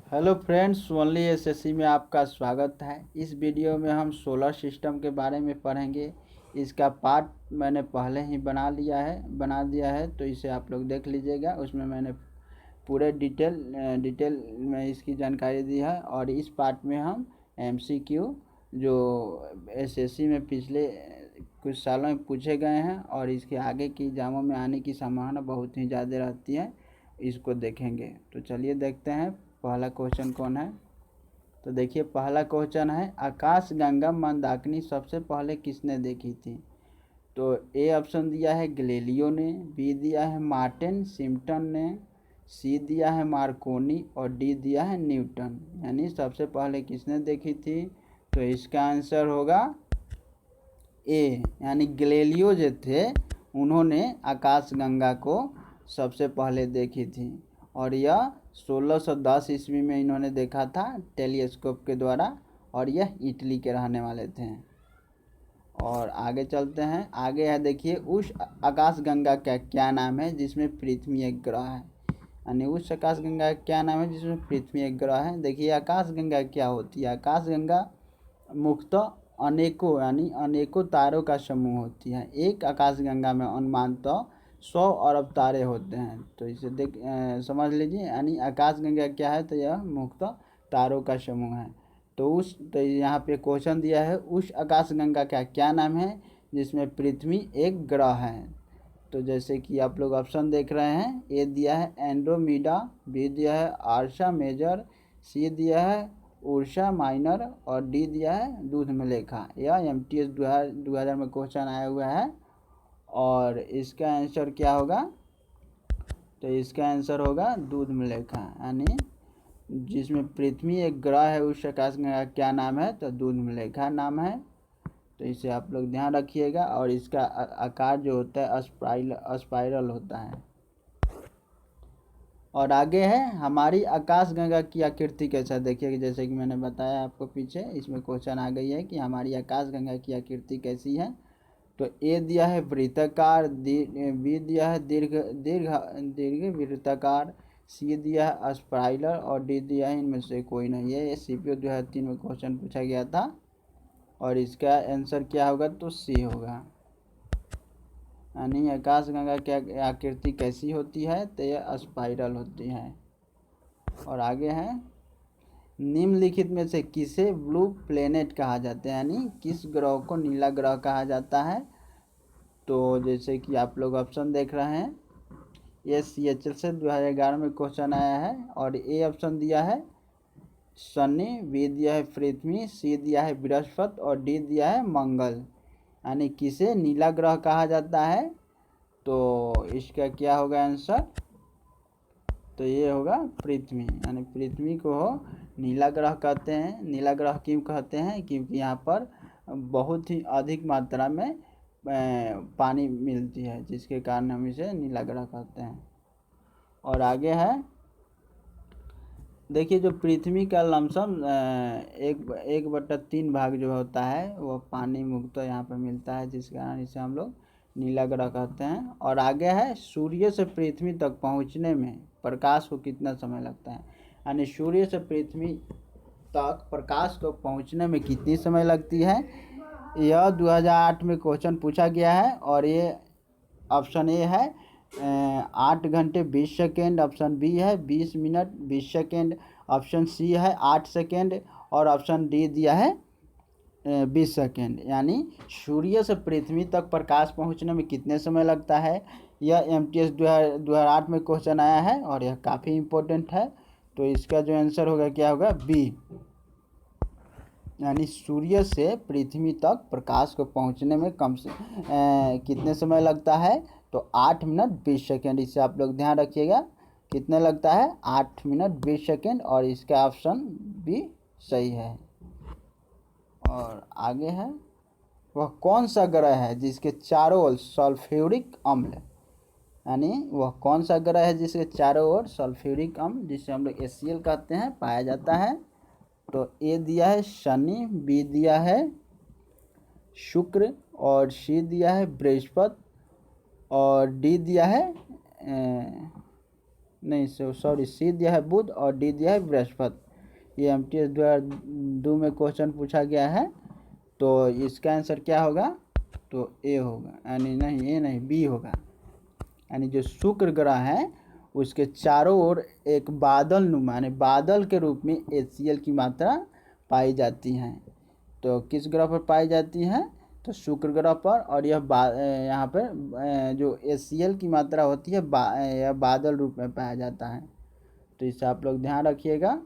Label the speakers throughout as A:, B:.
A: Hello friends, only SSC में आपका स्वागत है। इस वीडियो में हम सोलर सिस्टम के बारे में पढ़ेंगे। इसका पार्ट मैंने पहले ही बना दिया है, तो इसे आप लोग देख लीजिएगा। उसमें मैंने पूरे डिटेल में इसकी जानकारी दी है। और इस पार्ट में हम एमसीक्यू जो एसएससी में पिछले कुछ सालों में पूछे गए हैं और इसके आगे की एग्जामों में आने की संभावना बहुत ही ज़्यादा रहती है, इसको देखेंगे। तो चलिए देखते हैं पहला क्वेश्चन कौन है। तो देखिए, पहला क्वेश्चन है, आकाश गंगा मंदाकिनी सबसे पहले किसने देखी थी? तो ए ऑप्शन दिया है गैलीलियो ने, बी दिया है मार्टिन सिम्पटन ने, सी दिया है मार्कोनी और डी दिया है न्यूटन। यानी सबसे पहले किसने देखी थी? तो इसका आंसर होगा ए, यानी गैलीलियो जो थे उन्होंने आकाश गंगा को सबसे पहले देखी थी। और यह 1610 ईस्वी में इन्होंने देखा था टेलीस्कोप के द्वारा, और यह इटली के रहने वाले थे। और आगे चलते हैं। आगे है, देखिए, उस आकाश गंगा का क्या नाम है जिसमें पृथ्वी एक ग्रह है? यानी उस आकाश गंगा का क्या नाम है जिसमें पृथ्वी एक ग्रह है? देखिए, आकाश गंगा क्या होती है? आकाश गंगा मुख्यतः अनेकों तारों का समूह होती है। एक आकाश गंगा में अनुमानतः 100 अरब तारे होते हैं। तो इसे समझ लीजिए। यानी आकाश गंगा क्या है? तो यह मुख्यतः तारों का समूह है। तो यहाँ पे क्वेश्चन दिया है, उस आकाश गंगा का क्या नाम है जिसमें पृथ्वी एक ग्रह है? तो जैसे कि आप लोग ऑप्शन देख रहे हैं, ए दिया है एंड्रोमीडा, बी दिया है आर्शा मेजर, सी दिया है उर्सा माइनर और डी दिया है दूध में लेखा। यह एमटीएस 2000 में क्वेश्चन आया हुआ है। और इसका आंसर क्या होगा? तो इसका आंसर होगा दूध में लेखा। यानी जिसमें पृथ्वी एक ग्रह है उस आकाश का क्या नाम है? तो दूध में लेखा नाम है। तो इसे आप लोग ध्यान रखिएगा। और इसका आकार जो होता है स्पाइरल होता है। और आगे है, हमारी आकाश गंगा की आकृति कैसा? देखिए, जैसे कि मैंने बताया आपको पीछे, इसमें क्वेश्चन आ गई है कि हमारी आकाश गंगा की आकृति कैसी है। तो ए दिया है वृत्ताकार, बी दिया है दीर्घ दीर्घ दीर्घ वृत्ताकार, सी दिया है स्पाइरल और डी दिया है इनमें से कोई नहीं है। ये सीपीओ 2003 में क्वेश्चन पूछा गया था। और इसका आंसर क्या होगा? तो सी होगा। यानी आकाश गंगा की आकृति कैसी होती है? तो यह स्पाइरल होती है। और आगे है, निम्नलिखित में से किसे ब्लू प्लेनेट कहा जाता है? यानी किस ग्रह को नीला ग्रह कहा जाता है? तो जैसे कि आप लोग ऑप्शन देख रहे हैं, ये CHL से 2011 में क्वेश्चन आया है। और ए ऑप्शन दिया है शनि, बी दिया है पृथ्वी, सी दिया है बृहस्पति और डी दिया है मंगल। यानी किसे नीला ग्रह कहा जाता है? तो इसका क्या होगा आंसर? तो ये होगा पृथ्वी। यानी पृथ्वी को नीला ग्रह कहते हैं। नीला ग्रह क्यों कहते हैं? क्योंकि यहाँ पर बहुत ही अधिक मात्रा में पानी मिलती है, जिसके कारण हम इसे नीला ग्रह कहते हैं। और आगे है, देखिए, जो पृथ्वी का लमसम 1/3 भाग जो होता है वह पानी मुक्त यहाँ पर मिलता है, जिस कारण इसे हम लोग नीला ग्रह कहते हैं। और आगे है, सूर्य से पृथ्वी तक पहुँचने में प्रकाश को कितना समय लगता है? यानी सूर्य से पृथ्वी तक प्रकाश को पहुँचने में कितनी समय लगती है? यह 2008 में क्वेश्चन पूछा गया है। और ये ऑप्शन ए है 8 घंटे 20 सेकेंड, ऑप्शन बी है 20 मिनट 20 सेकेंड, ऑप्शन सी है 8 सेकेंड और ऑप्शन डी दिया है 20 सेकेंड। यानी सूर्य से पृथ्वी तक प्रकाश पहुंचने में कितने समय लगता है? यह MTS 2008 में क्वेश्चन आया है और यह काफ़ी इम्पोर्टेंट है। तो इसका जो आंसर होगा क्या होगा? बी। यानी सूर्य से पृथ्वी तक प्रकाश को पहुंचने में कम से कितने समय लगता है? तो 8 मिनट 20 सेकेंड। इसे आप लोग ध्यान रखिएगा, कितने लगता है? 8 मिनट 20 सेकेंड। और इसका ऑप्शन बी सही है। और आगे है, वह कौन सा ग्रह है जिसके चारों ओर सल्फ्यूरिक अम्ल, यानी वह कौन सा ग्रह है जिसके चारों ओर सल्फ्यूरिक अम्ल, जिसे हम लोग HCl कहते हैं, पाया जाता है? तो ए दिया है शनि, बी दिया है शुक्र और सी दिया है बृहस्पति और डी दिया है नहीं सॉरी, सी दिया है बुध और डी दिया है बृहस्पति। ये MTS 2002 में क्वेश्चन पूछा गया है। तो इसका आंसर क्या होगा? तो ए होगा, यानी नहीं ए नहीं बी होगा। यानी जो शुक्र ग्रह है उसके चारों ओर एक बादल नुमा यानी बादल के रूप में HCl की मात्रा पाई जाती है। तो किस ग्रह पर पाई जाती है? तो शुक्र ग्रह पर। और यह यहाँ पर जो HCl की मात्रा होती है यह बादल रूप में पाया जाता है। तो इसे आप लोग ध्यान रखिएगा।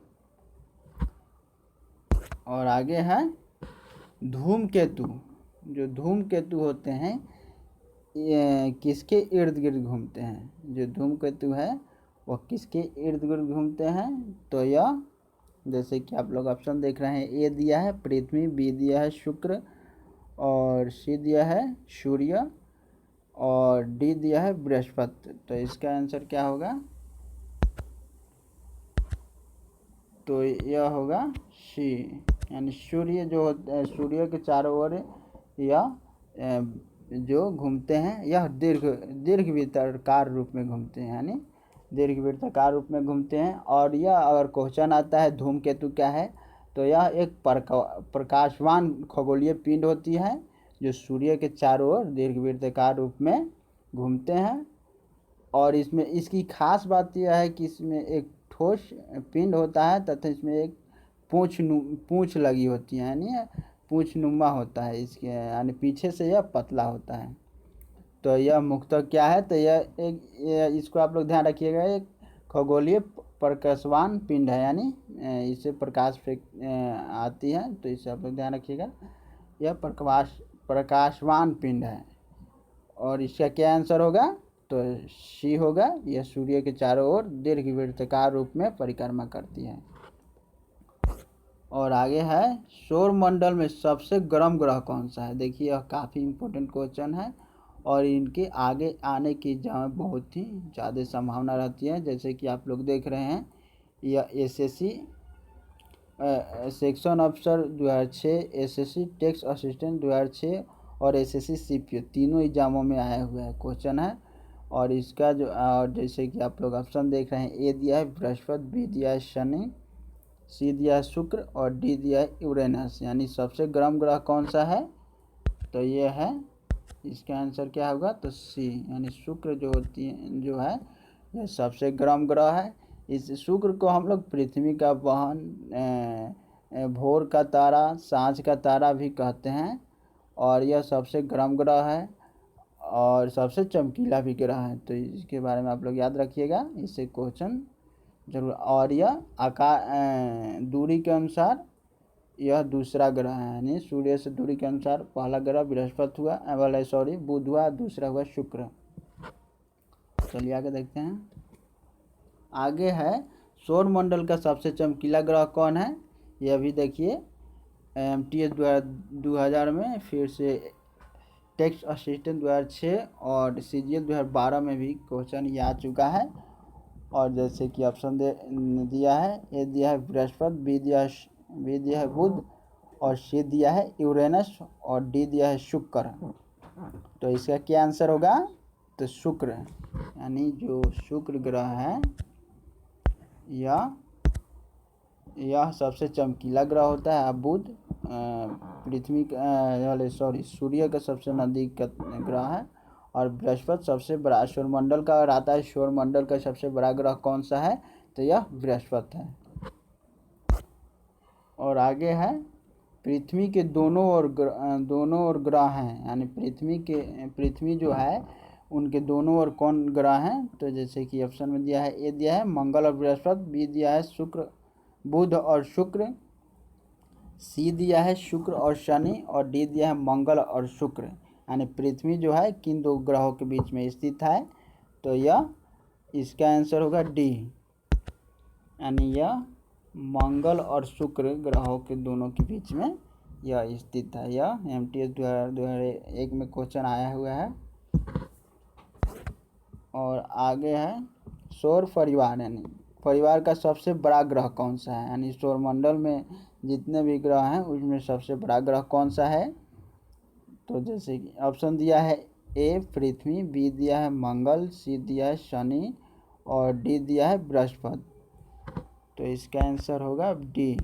A: और आगे है धूमकेतु। जो धूमकेतु होते हैं ये किसके इर्द गिर्द घूमते हैं? जो धूमकेतु है वह किसके इर्द गिर्द घूमते हैं? तो यह जैसे कि आप लोग ऑप्शन देख रहे हैं, ए दिया है पृथ्वी, बी दिया है शुक्र, और सी दिया है सूर्य, और डी दिया है बृहस्पति। तो इसका आंसर क्या होगा? तो यह होगा सी, यानी सूर्य जो होता है, सूर्य के चारों ओर यह जो घूमते हैं यह दीर्घवृत्ताकार रूप में घूमते हैं, यानी दीर्घवृत्ताकार रूप में घूमते हैं। और यह अगर क्वेश्चन आता है धूमकेतु क्या है, तो यह एक प्रकाशवान खगोलीय पिंड होती है जो सूर्य के चारों ओर दीर्घवृत्ताकार रूप में घूमते हैं। और इसमें इसकी खास बात यह है कि इसमें एक ठोस पिंड होता है तथा इसमें एक पूंछ लगी होती है, यानी पूंछ नुमा होता है इसके, यानी पीछे से यह पतला होता है। तो यह मुख्यतः क्या है? तो यह इसको आप लोग ध्यान रखिएगा, एक खगोलीय प्रकाशवान पिंड है, यानी इससे प्रकाश आती है। तो इसे आप लोग ध्यान रखिएगा, यह प्रकाशवान पिंड है। और इसका क्या आंसर होगा? तो सी होगा। यह सूर्य के चारों ओर दीर्घवृत्ताकार रूप में परिक्रमा करती है। और आगे है सौर मंडल में सबसे गर्म ग्रह कौन सा है? देखिए यह काफ़ी इम्पोर्टेंट क्वेश्चन है और इनके आगे आने की जहाँ बहुत ही ज़्यादा संभावना रहती है। जैसे कि आप लोग देख रहे हैं, यह SSC सेक्शन अफसर 2006, SSC टेक्स्ट असिस्टेंट 2006 और SSC CPO तीनों एग्जामों में आया हुआ है क्वेश्चन है। और इसका जो जैसे कि आप लोग ऑप्शन देख रहे हैं, ए दिया है बृहस्पति, बी दिया है शनि, सी दिया है शुक्र और डी दिया है यूरेनस। यानी सबसे गर्म ग्रह कौन सा है? तो ये है, इसका आंसर क्या होगा? तो सी, यानी शुक्र जो होती है जो है यह सबसे गर्म ग्रह है। इस शुक्र को हम लोग पृथ्वी का वाहन, भोर का तारा, सांझ का तारा भी कहते हैं। और यह सबसे गर्म ग्रह है और सबसे चमकीला भी ग्रह है। तो इसके बारे में आप लोग याद रखिएगा, इससे क्वेश्चन जरूर। और यह दूरी के अनुसार यह दूसरा ग्रह है, यानी सूर्य से दूरी के अनुसार पहला ग्रह बृहस्पति हुआ, बुध हुआ, दूसरा हुआ शुक्र। चलिए आगे देखते हैं। आगे है सौर मंडल का सबसे चमकीला ग्रह कौन है? यह भी देखिए MTS 2000 में, फिर से टेक्स्ट असिस्टेंट 2006 और CGL 2012 में भी क्वेश्चन ये आ चुका है। और जैसे कि ऑप्शन दिया है, ए दिया है बृहस्पति, बी दिया है बुध और सी दिया है यूरेनस और डी दिया है शुक्र। तो इसका क्या आंसर होगा? तो शुक्र, यानी जो शुक्र ग्रह है यह सबसे चमकीला ग्रह होता है। बुध पृथ्वी सूर्य का सबसे नज़दीक का ग्रह है। और बृहस्पति सबसे बड़ा सौरमंडल का, अगर आता है सौरमंडल का सबसे बड़ा ग्रह कौन सा है? तो यह बृहस्पति है। और आगे है पृथ्वी के दोनों ओर ग्रह हैं, यानी पृथ्वी जो है उनके दोनों ओर कौन ग्रह हैं? तो जैसे कि ऑप्शन में दिया है, ए दिया है मंगल और बृहस्पति, बी दिया है शुक्र, बुध और शुक्र, सी दिया है शुक्र और शनि और डी दिया है मंगल और शुक्र। यानी पृथ्वी जो है किन दो ग्रहों के बीच में स्थित है? तो यह इसका आंसर होगा डी, यानी यह मंगल और शुक्र ग्रहों के दोनों के बीच में यह स्थित है। यह MTS 2001 में क्वेश्चन आया हुआ है। और आगे है सौर परिवार, यानी परिवार का सबसे बड़ा ग्रह कौन सा है? यानी सौरमंडल में जितने भी ग्रह हैं उसमें सबसे बड़ा ग्रह कौन सा है? तो जैसे कि ऑप्शन दिया है, ए पृथ्वी, बी दिया है मंगल, सी दिया है शनि और डी दिया है बृहस्पति। तो इसका आंसर होगा डी।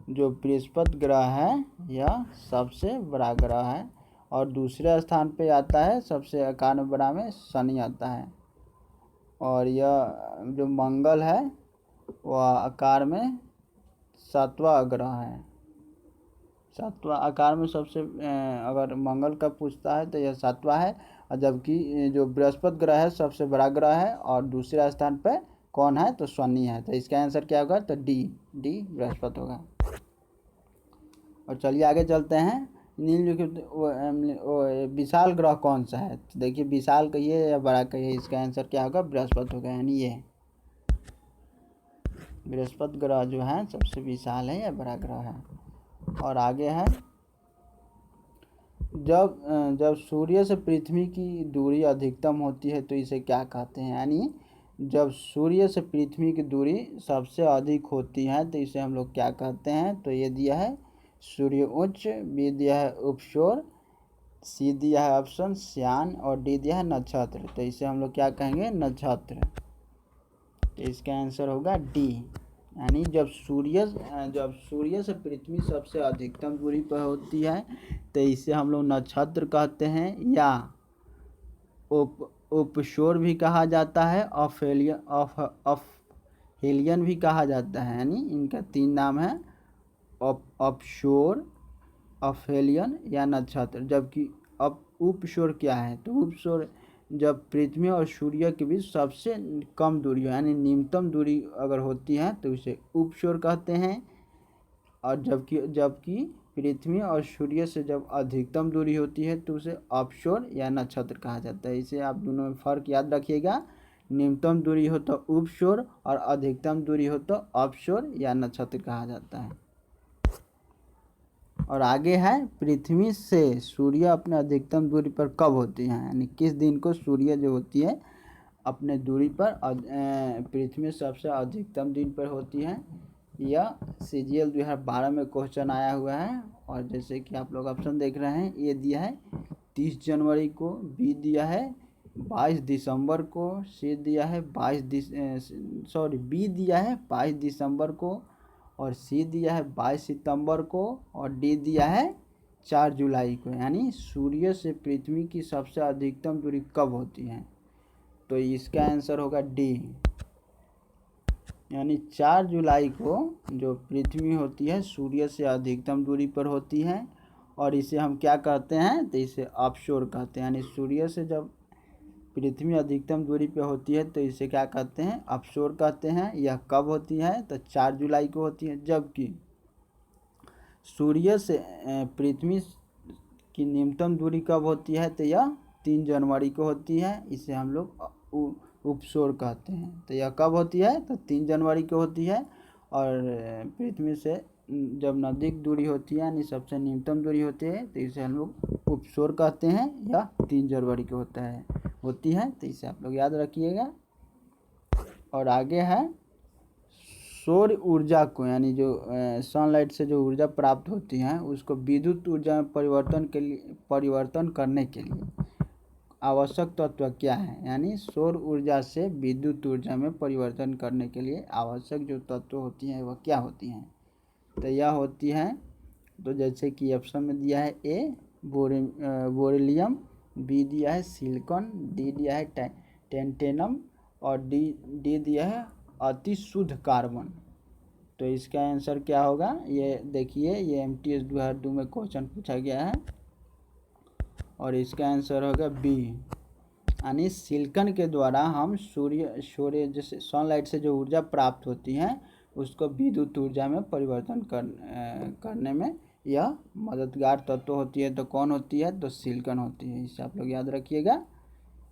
A: जो बृहस्पति ग्रह है यह सबसे बड़ा ग्रह है और दूसरे स्थान पे आता है सबसे आकार में बड़ा में शनि आता है। और यह जो मंगल है वह आकार में 7वां ग्रह है। 7वां आकार में सबसे अगर मंगल का पूछता है तो यह 7वां है, और जबकि जो बृहस्पति ग्रह है सबसे बड़ा ग्रह है और दूसरे स्थान पे कौन है तो शनि है। तो इसका आंसर क्या होगा तो डी बृहस्पति होगा। और चलिए आगे चलते हैं। निम्नलिखित विशाल ग्रह कौन सा है? तो देखिए विशाल कहिए या बड़ा कहिए, इसका आंसर क्या होगा बृहस्पति होगा। यानी ये बृहस्पति ग्रह जो है सबसे विशाल है या बड़ा ग्रह है। और आगे है, जब सूर्य से पृथ्वी की दूरी अधिकतम होती है तो इसे क्या कहते हैं? यानी जब सूर्य से पृथ्वी की दूरी सबसे अधिक होती है तो इसे हम लोग क्या कहते हैं? तो ये दिया है सूर्य उच्च, बी दिया है उपशोर, सी दिया है ऑप्शन श्यान और डी दिया है नक्षत्र। तो इसे हम लोग क्या कहेंगे? नक्षत्र। तो इसका आंसर होगा डी। यानी जब सूर्य से पृथ्वी सबसे अधिकतम दूरी पर होती है तो इसे हम लोग नक्षत्र कहते हैं, या उपशोर भी कहा जाता है, अपहेलियन भी कहा जाता है। यानी इनका 3 नाम है, अपशोर, अपहेलियन या नक्षत्र। जबकि उपशोर क्या है? तो उपशोर जब पृथ्वी और सूर्य के बीच सबसे कम दूरी हो यानी न्यूनतम दूरी अगर होती है तो उसे उपशोर कहते हैं। और जबकि पृथ्वी और सूर्य से जब अधिकतम दूरी होती है तो उसे अपशोर या नक्षत्र कहा जाता है। इसे आप दोनों में फ़र्क याद रखिएगा। न्यूनतम दूरी हो तो उपशोर और अधिकतम दूरी हो तो अपशोर या नक्षत्र कहा जाता है। और आगे है, पृथ्वी से सूर्य अपने अधिकतम दूरी पर कब होती है? यानी किस दिन को सूर्य जो होती है अपने दूरी पर पृथ्वी सबसे अधिकतम दिन पर होती है। यह CGL 2012 में क्वेश्चन आया हुआ है। और जैसे कि आप लोग ऑप्शन देख रहे हैं, ए दिया है 30 जनवरी को, बी दिया है 22 दिसंबर को, सी दिया है बी दिया है 22 दिसंबर को, और सी दिया है 22 सितंबर को, और डी दिया है 4 जुलाई को। यानी सूर्य से पृथ्वी की सबसे अधिकतम दूरी कब होती है? तो इसका आंसर होगा डी। यानी 4 जुलाई को जो पृथ्वी होती है सूर्य से अधिकतम दूरी पर होती है, और इसे हम क्या कहते हैं? तो इसे अपशोर कहते हैं। यानी सूर्य से जब पृथ्वी अधिकतम दूरी पे होती है तो इसे क्या कहते हैं? अपशोर कहते हैं। यह कब होती है? तो 4 जुलाई को होती है। जबकि सूर्य से पृथ्वी की न्यूनतम दूरी कब होती है? तो यह 3 जनवरी को होती है। इसे हम लोग उपशोर कहते हैं। तो यह कब होती है? तो 3 जनवरी को होती है। और पृथ्वी से जब नज़दीक दूरी होती है यानी सबसे न्यूनतम दूरी होती है तो इसे हम लोग उपशोर कहते हैं। यह 3 जनवरी को होती है। तो इसे आप लोग याद रखिएगा। और आगे है, सौर ऊर्जा को यानी जो सनलाइट से जो ऊर्जा प्राप्त होती है उसको विद्युत ऊर्जा में परिवर्तन करने के लिए आवश्यक तत्व क्या है? यानी सौर ऊर्जा से विद्युत ऊर्जा में परिवर्तन करने के लिए आवश्यक जो तत्व होती हैं वह क्या होती हैं? तो यह होती हैं, तो जैसे कि ऑप्शन में दिया है ए बोरेलियम, बी दिया है सिलिकॉन, डी दिया है टेंटेनम, और डी दिया है अति शुद्ध कार्बन। तो इसका आंसर क्या होगा? ये देखिए, ये MTS 2002 में क्वेश्चन पूछा गया है और इसका आंसर होगा बी। यानी सिलिकॉन के द्वारा हम सूर्य जैसे सनलाइट से जो ऊर्जा प्राप्त होती है उसको विद्युत ऊर्जा में परिवर्तन करने में यह मददगार तत्व होती है। तो कौन होती है? तो सिलिकॉन होती है। इसे आप लोग याद रखिएगा।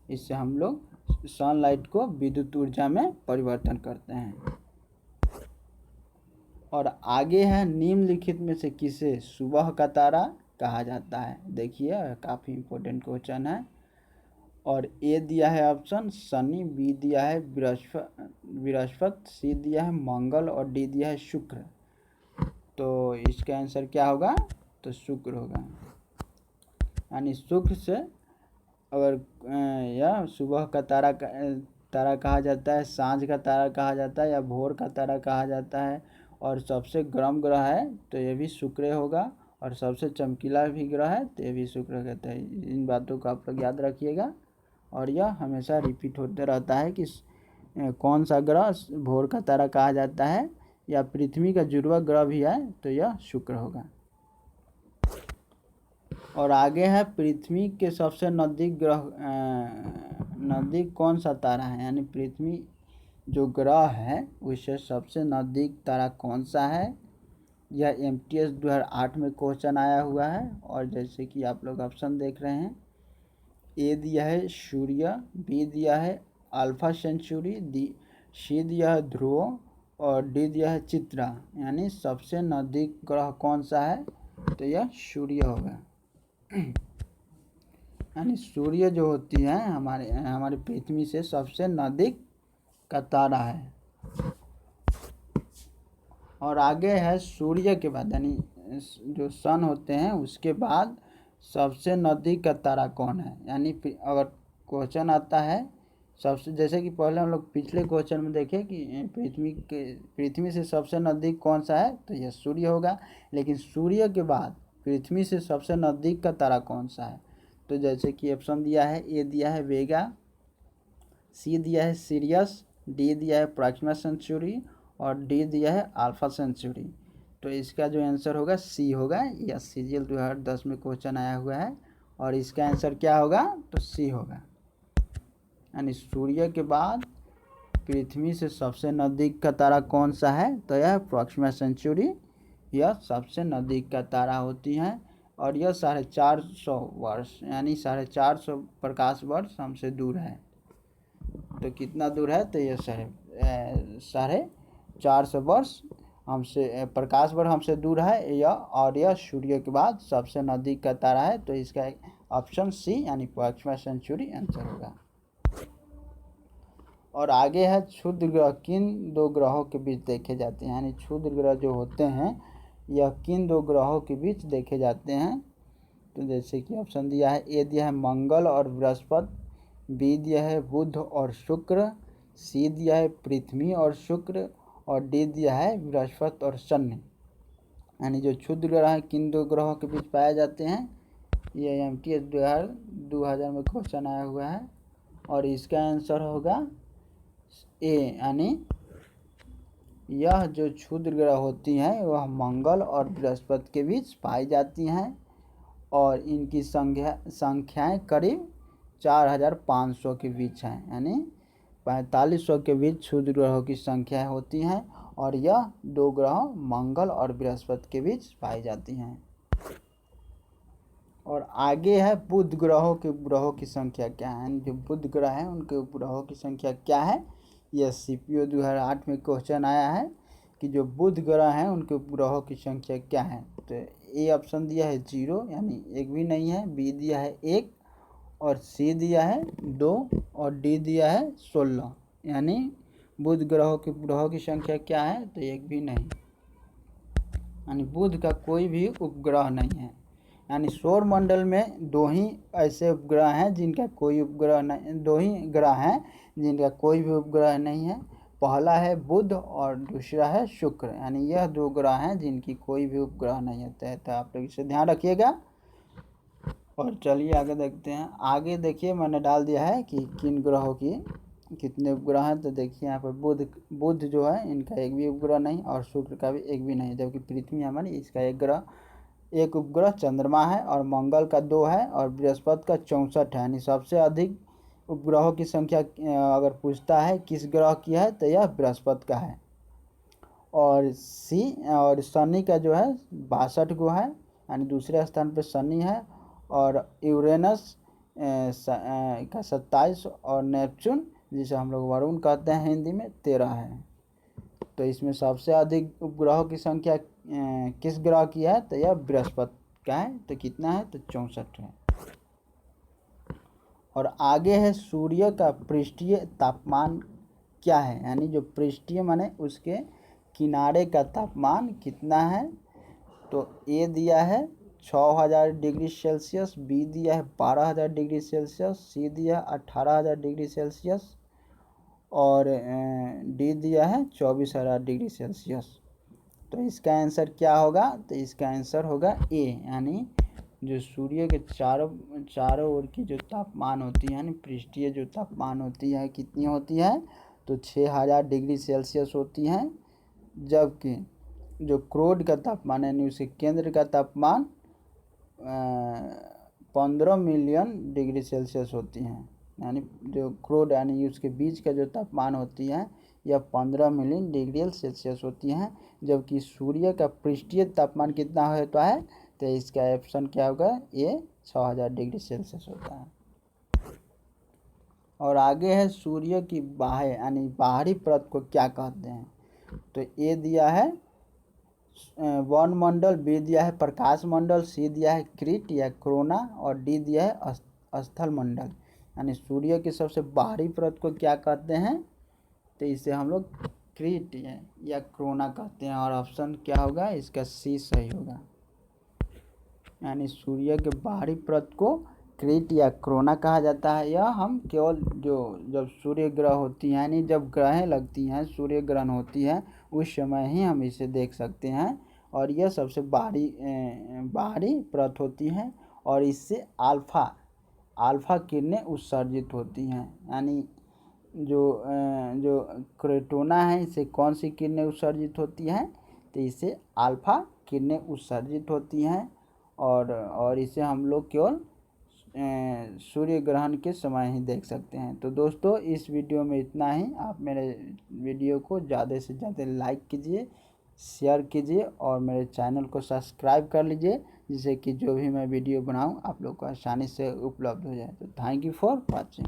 A: इससे हम लोग सनलाइट को विद्युत ऊर्जा में परिवर्तन करते हैं। और आगे है, निम्नलिखित में से किसे सुबह का तारा कहा जाता है? देखिए काफ़ी इम्पोर्टेंट क्वेश्चन है। और ए दिया है ऑप्शन शनि, बी दिया है बृहस्पति, सी दिया है मंगल, और डी दिया है शुक्र। तो इसका आंसर क्या होगा? तो शुक्र होगा। यानी शुक्र से अगर यह सुबह का तारा तारा कहा जाता है, सांझ का तारा कहा जाता है या भोर का तारा कहा जाता है। और सबसे गर्म ग्रह है तो ये भी शुक्र होगा, और सबसे चमकीला भी ग्रह है तो ये भी शुक्र कहता है। इन बातों को आप लोग याद रखिएगा, और यह हमेशा रिपीट होते रहता है कि कौन सा ग्रह भोर का तारा कहा जाता है या पृथ्वी का जुड़वा ग्रह भी है तो यह शुक्र होगा। और आगे है पृथ्वी के सबसे नज़दीक ग्रह नज़दीक कौन सा तारा है, यानी पृथ्वी जो ग्रह है उससे सबसे नज़दीक तारा कौन सा है। यह MTS 2008 में क्वेश्चन आया हुआ है। और जैसे कि आप लोग ऑप्शन देख रहे हैं, ए दिया है सूर्य, बी दिया है अल्फा सेंचुरी, सी दिया है ध्रुव, और डी दिया है चित्रा। यानी सबसे नज़दीक ग्रह कौन सा है तो यह सूर्य होगा। यानी सूर्य जो होती है हमारे पृथ्वी से सबसे नज़दीक का तारा है। और आगे है सूर्य के बाद, यानी जो सन होते हैं उसके बाद सबसे नज़दीक का तारा कौन है। यानी अगर क्वेश्चन आता है सबसे, जैसे कि पहले हम लोग पिछले क्वेश्चन में देखे कि पृथ्वी से सबसे नज़दीक कौन सा है तो यह सूर्य होगा। लेकिन सूर्य के बाद पृथ्वी से सबसे नज़दीक का तारा कौन सा है, तो जैसे कि ऑप्शन दिया है, ए दिया है वेगा, सी दिया है सीरियस, डी दिया है प्रॉक्सिमा सेंचुरी, और डी दिया है अल्फा सेंचुरी। तो इसका जो आंसर होगा सी होगा। यह CGL 2010 में क्वेश्चन आया हुआ है, और इसका आंसर क्या होगा तो सी होगा। यानी सूर्य के बाद पृथ्वी से सबसे नज़दीक का तारा कौन सा है तो यह प्रॉक्सिमा सेंचुरी, यह सबसे नज़दीक का तारा होती हैं। और यह 450 वर्ष यानी 450 प्रकाश वर्ष हमसे दूर है। तो कितना दूर है तो यह 450 वर्ष हमसे प्रकाश वर्ष हमसे दूर है यह। और यह सूर्य के बाद सबसे नज़दीक का तारा है, तो इसका ऑप्शन सी यानी प्रॉक्सिमा सेंचुरी आंसर होगा। और आगे है क्षुद्र ग्रह किन दो ग्रहों के बीच देखे जाते हैं। यानी क्षुद्र ग्रह जो होते हैं यह किन दो ग्रहों के बीच देखे जाते हैं। तो जैसे कि ऑप्शन दिया है, ए दिया है मंगल और बृहस्पति, बी दिया है बुध और शुक्र, सी दिया है पृथ्वी और शुक्र, और डी दिया है बृहस्पति और शनि। यानी जो क्षुद्र ग्रह हैं किन दो ग्रहों के बीच पाए जाते हैं, ये MTS 2000 में क्वेश्चन आया हुआ है। और इसका आंसर होगा ए, यानी यह जो क्षुद्र ग्रह होती हैं वह मंगल और बृहस्पति के बीच पाई जाती हैं, और इनकी संख्याएं करीब 4500 के बीच हैं। यानी 4500 के बीच क्षुद्र ग्रहों की संख्याएं होती हैं, और यह दो ग्रह मंगल और बृहस्पति के बीच पाई जाती हैं। और आगे है बुध ग्रहों की संख्या क्या है। जो बुध ग्रह हैं उनके ग्रहों की संख्या क्या है, यह CPO 2008 में क्वेश्चन आया है कि जो बुध ग्रह हैं उनके ग्रहों की संख्या क्या है। तो ए ऑप्शन दिया है 0 यानी एक भी नहीं है, बी दिया है 1, और सी दिया है 2, और डी दिया है 16। यानी बुध ग्रहों की संख्या क्या है तो एक भी नहीं, यानी बुध का कोई भी उपग्रह नहीं है। यानी सौर मंडल में दो ही ऐसे उपग्रह हैं जिनका कोई उपग्रह नहीं, दो ही ग्रह हैं जिनका कोई भी उपग्रह नहीं है। पहला है बुध और दूसरा है शुक्र। यानी यह दो ग्रह हैं जिनकी कोई भी उपग्रह नहीं होता है। तो आप लोग इसे ध्यान रखिएगा। और चलिए आगे देखते हैं। आगे देखिए मैंने डाल दिया है कि किन ग्रहों की कितने उपग्रह हैं। तो देखिए यहाँ पर बुध जो है इनका एक भी उपग्रह नहीं, और शुक्र का भी एक भी नहीं, जबकि पृथ्वी हमारी इसका एक उपग्रह चंद्रमा है, और मंगल का 2 है, और बृहस्पति का 64 है। यानी सबसे अधिक उपग्रहों की संख्या अगर पूछता है किस ग्रह की है तो यह बृहस्पति का है। और शनि का जो है 62 गो है, यानी दूसरे स्थान पर शनि है। और यूरेनस का 27, और नेपच्यून जिसे हम लोग वरुण कहते हैं हिंदी में 13 है। तो इसमें सबसे अधिक उपग्रहों की संख्या किस ग्रह की है तो यह बृहस्पति का है। तो कितना है तो 64 है। और आगे है सूर्य का पृष्ठीय तापमान क्या है। यानी जो पृष्ठीय माने उसके किनारे का तापमान कितना है। तो ए दिया है 6000 डिग्री सेल्सियस, बी दिया है 12000 डिग्री सेल्सियस, सी दिया 18000 डिग्री सेल्सियस, और डी दिया है 24,000 डिग्री सेल्सियस। तो इसका आंसर क्या होगा? तो इसका आंसर होगा ए, यानी जो सूर्य के चारों ओर की जो तापमान होती है, यानी पृष्ठीय जो तापमान होती है, कितनी होती है? तो 6,000 डिग्री सेल्सियस होती है। जबकि जो क्रोड का तापमान यानी उसके केंद्र का तापमान 15 मिलियन डिग्री सेल्सियस होती है। यानी जो क्रोड यानी उसके बीच का जो तापमान होती है यह 15 मिलियन डिग्री सेल्सियस होती है। जबकि सूर्य का पृष्ठीय तापमान कितना होता है? तो इसका ऑप्शन क्या होगा? ये 6,000 डिग्री सेल्सियस होता है। और आगे है सूर्य की बाह्य यानी बाहरी परत को क्या कहते हैं? तो ए दिया है वन मंडल, बी दिया है प्रकाश मंडल, सी दिया है क्रीट या कोरोना और डी दिया है स्थल मंडल। यानी सूर्य की सबसे बाहरी परत को क्या कहते हैं? तो इसे हम लोग क्रीट या कोरोना कहते हैं। और ऑप्शन क्या होगा? इसका सी सही होगा। यानी सूर्य के बाहरी परत को क्रीट या कोरोना कहा जाता है। यह हम केवल जब सूर्य ग्रह होती हैं, यानी जब ग्रहें लगती हैं, सूर्य ग्रहण होती है, उस समय ही हम इसे देख सकते हैं। और यह सबसे बाहरी परत होती है और इससे अल्फा किरणें उत्सर्जित होती हैं। यानी जो क्रेटोना है, इसे कौन सी किरणें उत्सर्जित होती हैं? तो इसे अल्फा किरणें उत्सर्जित होती हैं। और इसे हम लोग केवल सूर्य ग्रहण के समय ही देख सकते हैं। तो दोस्तों इस वीडियो में इतना ही। आप मेरे वीडियो को ज़्यादा से ज़्यादा लाइक कीजिए, शेयर कीजिए और मेरे चैनल को सब्सक्राइब कर लीजिए, जिससे कि जो भी मैं वीडियो बनाऊं आप लोग को आसानी से उपलब्ध हो जाए। तो थैंक यू फॉर वॉचिंग।